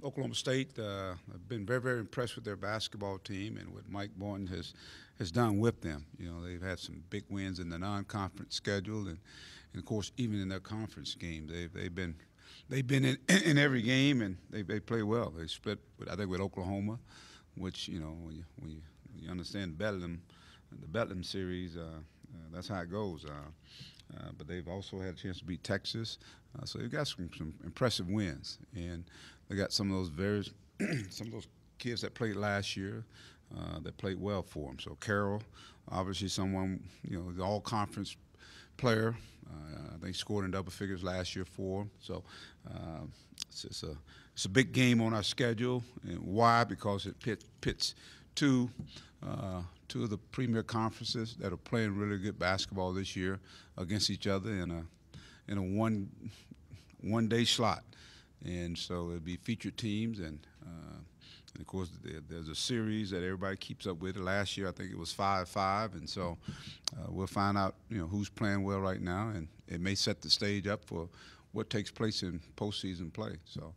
Oklahoma State. I've been very, very impressed with their basketball team and what Mike Boynton has done with them. You know, they've had some big wins in the non-conference schedule, and of course, even in their conference game, they've been in every game, and they play well. They split, I think, with Oklahoma, which when you understand the Bedlam series, that's how it goes. But they've also had a chance to beat Texas, so they've got some impressive wins, and they got some of those kids that played last year that played well for them. So Carroll, obviously someone, the all-conference player. I think he scored in double figures last year for him. So it's a big game on our schedule. And why? Because it pits two of the premier conferences that are playing really good basketball this year against each other in a one day slot. And so it'll be featured teams, and of course there's a series that everybody keeps up with. Last year I think it was 5-5, and so we'll find out who's playing well right now, and it may set the stage up for what takes place in postseason play. So,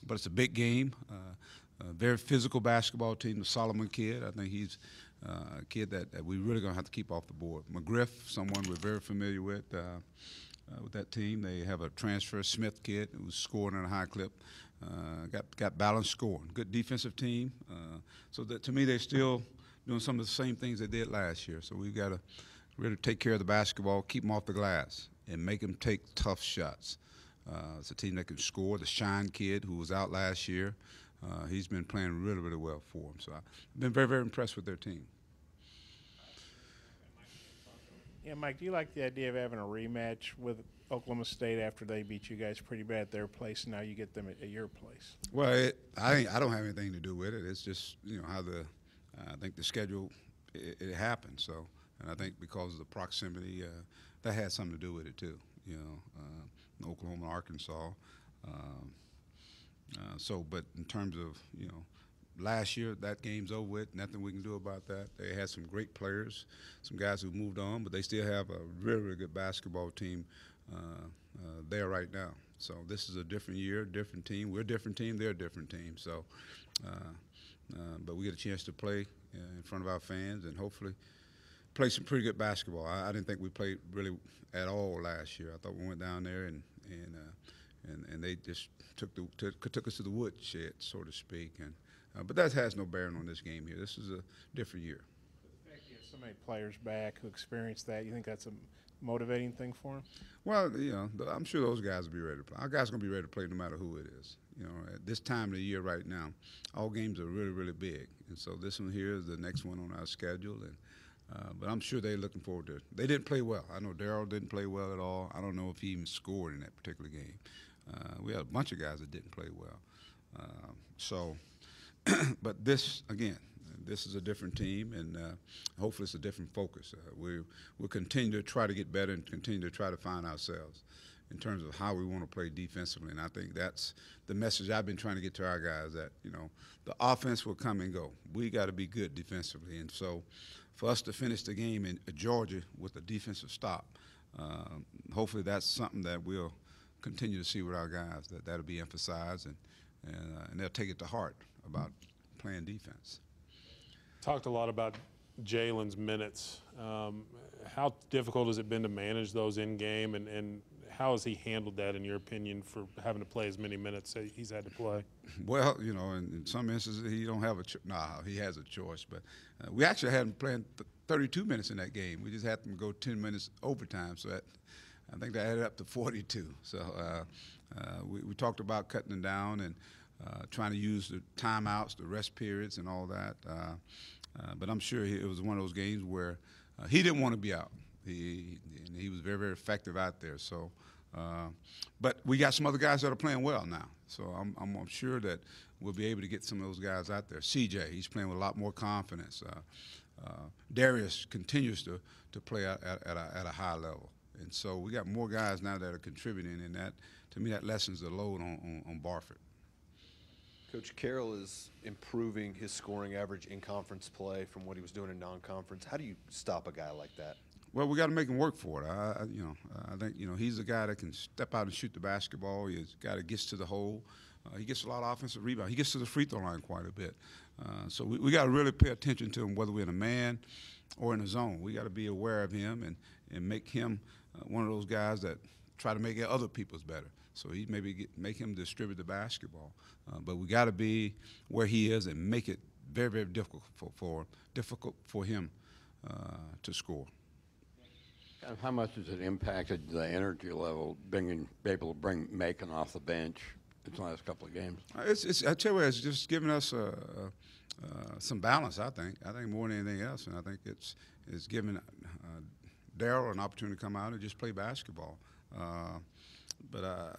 but it's a big game. A very physical basketball team. The Solomon kid, I think he's a kid that we really gonna have to keep off the board. McGriff, someone we're very familiar with that team. They have a transfer Smith kid who's scoring at a high clip. Got balanced scoring. Good defensive team. So that, to me, they're still doing some of the same things they did last year. So we've got to really take care of the basketball, keep them off the glass, and make them take tough shots. It's a team that can score. The Shine kid, who was out last year, he's been playing really, really well for them. So I've been very, very impressed with their team. Yeah, Mike, do you like the idea of having a rematch with Oklahoma State after they beat you guys pretty bad at their place, and now you get them at your place? Well, I don't have anything to do with it. It's just how I think the schedule it happened. So, and I think because of the proximity, that had something to do with it too. Oklahoma, Arkansas. But in terms of last year, that game's over with. Nothing we can do about that. They had some great players, some guys who moved on, but they still have a really, really good basketball team there right now. So this is a different year, different team. We're a different team. They're a different team. So, but we get a chance to play in front of our fans and hopefully play some pretty good basketball. I didn't think we played really at all last year. I thought we went down there and they just took us to the woodshed, so to speak. But that has no bearing on this game here. This is a different year. The fact you have so many players back who experienced that, you think that's a motivating thing for them? Well, I'm sure those guys will be ready to play. Our guys are going to be ready to play no matter who it is. At this time of the year right now, all games are really, really big. And so this one here is the next one on our schedule. But I'm sure they're looking forward to it. They didn't play well. I know Darryl didn't play well at all. I don't know if he even scored in that particular game. We had a bunch of guys that didn't play well. But this, again, this is a different team, and hopefully it's a different focus. We'll continue to try to get better and continue to try to find ourselves in terms of how we want to play defensively. And I think that's the message I've been trying to get to our guys, that, the offense will come and go. We got to be good defensively. And so for us to finish the game in Georgia with a defensive stop, hopefully that's something that we'll continue to see with our guys, that'll be emphasized, and they'll take it to heart about playing defense. Talked a lot about Jalen's minutes. How difficult has it been to manage those in game, and how has he handled that, in your opinion, for having to play as many minutes as he's had to play? Well, in some instances he don't have he has a choice, but we actually had him playing 32 minutes in that game. We just had him go 10 minutes overtime, so I think that added up to 42. So we talked about cutting them down and trying to use the timeouts, the rest periods, and all that. But I'm sure it was one of those games where he didn't want to be out. He was very, very effective out there. So, but we got some other guys that are playing well now. So I'm sure that we'll be able to get some of those guys out there. CJ, he's playing with a lot more confidence. Darius continues to play at a high level. And so we got more guys now that are contributing, and that, to me, that lessens the load on Barford. Coach, Carroll is improving his scoring average in conference play from what he was doing in non-conference. How do you stop a guy like that? Well, we got to make him work for it. I think he's a guy that can step out and shoot the basketball. He's a guy that gets to the hole. He gets a lot of offensive rebound. He gets to the free throw line quite a bit. So we got to really pay attention to him, whether we're in a man or in a zone. We got to be aware of him and make him one of those guys that try to make other people's better. So he maybe make him distribute the basketball. But we got to be where he is and make it very, very difficult for him to score. And how much has it impacted the energy level, being able to bring Macon off the bench in the last couple of games? I tell you what, it's just giving us some balance, I think. I think more than anything else, and I think it's giving Daryl an opportunity to come out and just play basketball. But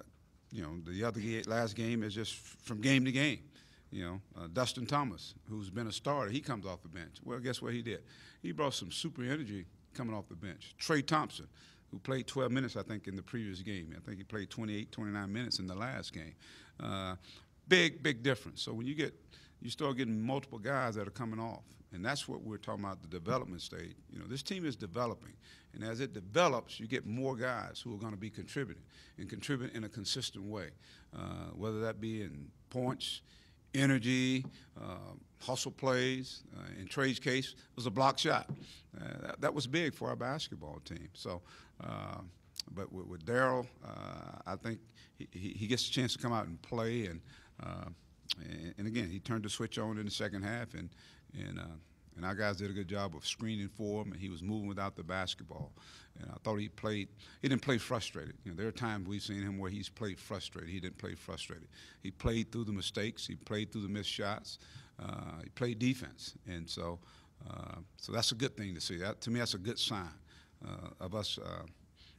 the last game is just from game to game. Dustin Thomas, who's been a starter, he comes off the bench. Well, guess what he did? He brought some super energy coming off the bench. Trey Thompson, who played 12 minutes, I think, in the previous game. I think he played 28, 29 minutes in the last game. Big difference. So when you start getting multiple guys that are coming off, and that's what we're talking about, the development stage. This team is developing, and as it develops, you get more guys who are going to be contributing in a consistent way, whether that be in points, energy, hustle plays. In Trey's case, it was a block shot. That was big for our basketball team. So, but with Daryl, I think he gets a chance to come out and play, and again, he turned the switch on in the second half, and our guys did a good job of screening for him, and he was moving without the basketball. And I thought he didn't play frustrated. There are times we've seen him where he's played frustrated. He didn't play frustrated. He played through the mistakes. He played through the missed shots. He played defense. And so that's a good thing to see. To me, that's a good sign of us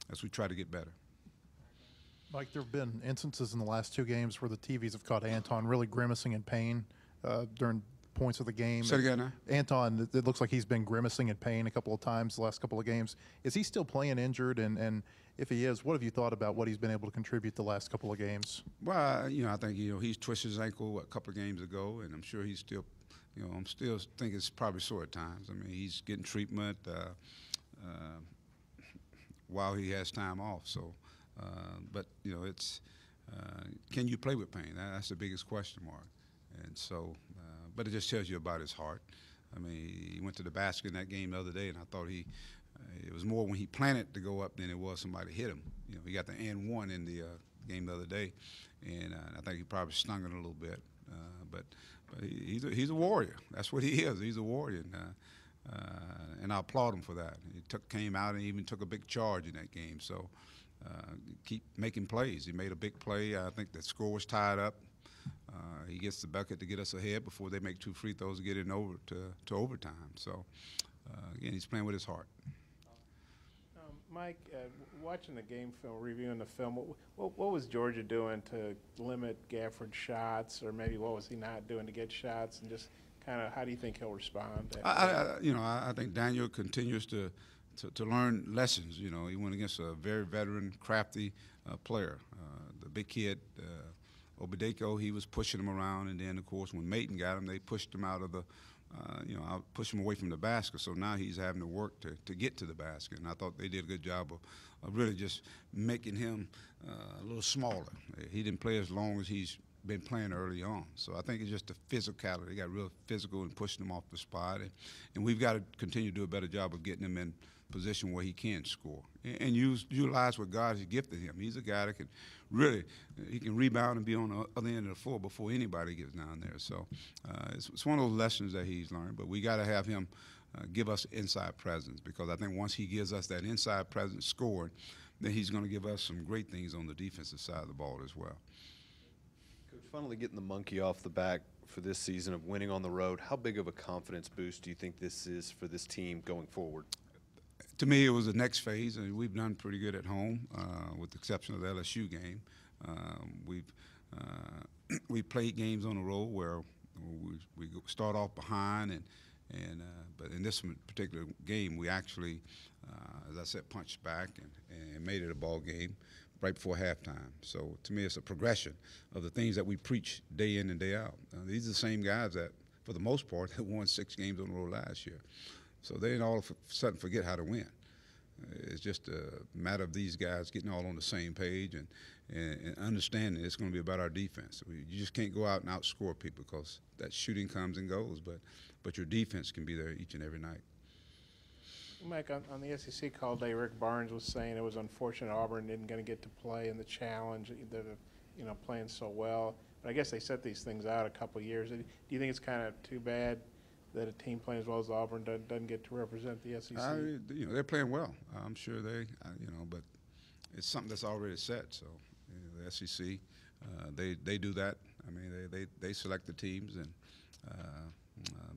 as we try to get better. Mike, there have been instances in the last two games where the TVs have caught Anton really grimacing in pain during points of the game. Say it again now. Anton, it looks like he's been grimacing in pain a couple of times the last couple of games. Is he still playing injured? And if he is, what have you thought about what he's been able to contribute the last couple of games? Well, I think, he's twisted his ankle a couple of games ago, and I'm sure he's still, I'm still think it's probably sore at times. I mean, he's getting treatment while he has time off. So, but, it's, can you play with pain? That's the biggest question mark. And so, but it just tells you about his heart. I mean, he went to the basket in that game the other day, and I thought it was more when he planted to go up than it was somebody hit him. He got the and one in the game the other day, and I think he probably stung it a little bit. But he's a warrior. That's what he is. He's a warrior, and I applaud him for that. He came out and even took a big charge in that game. So keep making plays. He made a big play. I think the score was tied up. He gets the bucket to get us ahead before they make two free throws to get it over to overtime. So, again, he's playing with his heart. Mike, watching the game film, reviewing the film, what was Georgia doing to limit Gafford's shots, or maybe what was he not doing to get shots, and just kind of how do you think he'll respond? I think Daniel continues to learn lessons. He went against a very veteran, crafty player. The big kid, Obadeko, he was pushing him around, and then, of course, when Maton got him, they pushed him out of the, pushed him away from the basket. So now he's having to work to get to the basket, and I thought they did a good job of really just making him a little smaller. He didn't play as long as he's been playing early on. So I think it's just the physicality. They got real physical and pushing him off the spot, and we've got to continue to do a better job of getting him in position where he can score and utilize what God has gifted him. He's a guy that can really, he can rebound and be on the other end of the floor before anybody gets down there. So it's one of those lessons that he's learned, but we got to have him give us inside presence, because I think once he gives us that inside presence scoring, then he's going to give us some great things on the defensive side of the ball as well. Coach, finally getting the monkey off the back for this season of winning on the road, how big of a confidence boost do you think this is for this team going forward? To me, it was the next phase, and we've done pretty good at home, with the exception of the LSU game. We've played games on the road where we start off behind, but in this particular game, we actually, as I said, punched back and made it a ball game right before halftime. So to me, it's a progression of the things that we preach day in and day out. These are the same guys that, for the most part, that won 6 games on the road last year. So they didn't all of a sudden forget how to win. It's just a matter of these guys getting all on the same page and understanding it's going to be about our defense. You just can't go out and outscore people because that shooting comes and goes, but your defense can be there each and every night. Mike, on the SEC call day, Rick Barnes was saying it was unfortunate Auburn didn't going to get to play in the challenge, playing so well. But I guess they set these things out a couple of years. Do you think it's kind of too bad that a team playing as well as Auburn doesn't get to represent the SEC? They're playing well. I'm sure but it's something that's already set. So the SEC, they do that. I mean, they select the teams, and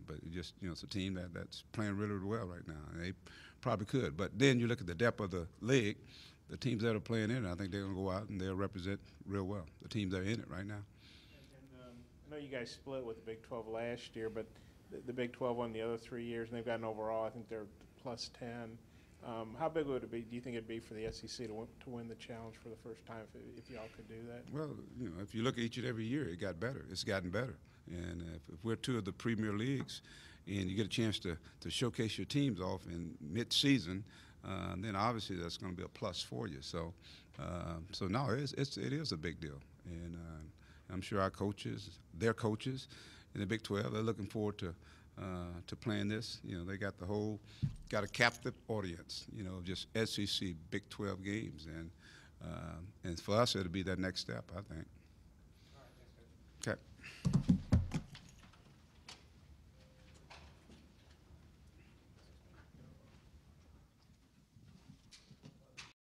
but it's a team that's playing really, really well right now. And they probably could. But then you look at the depth of the league, the teams that are playing in it, I think they're going to go out and they'll represent real well. The teams that are in it right now. I know you guys split with the Big 12 last year, but the Big 12 won the other 3 years, and they've gotten overall, I think they're plus 10. How big would it be? Do you think it'd be for the SEC to win the challenge for the first time if y'all could do that? Well, if you look at each and every year, it got better. It's gotten better. And if we're two of the premier leagues, and you get a chance to showcase your teams off in mid-season, then obviously that's going to be a plus for you. So, no, it is a big deal, and I'm sure our coaches, their coaches, in the Big 12, they're looking forward to playing this. They got a captive audience. Just SEC Big 12 games, and for us it'll be that next step, I think.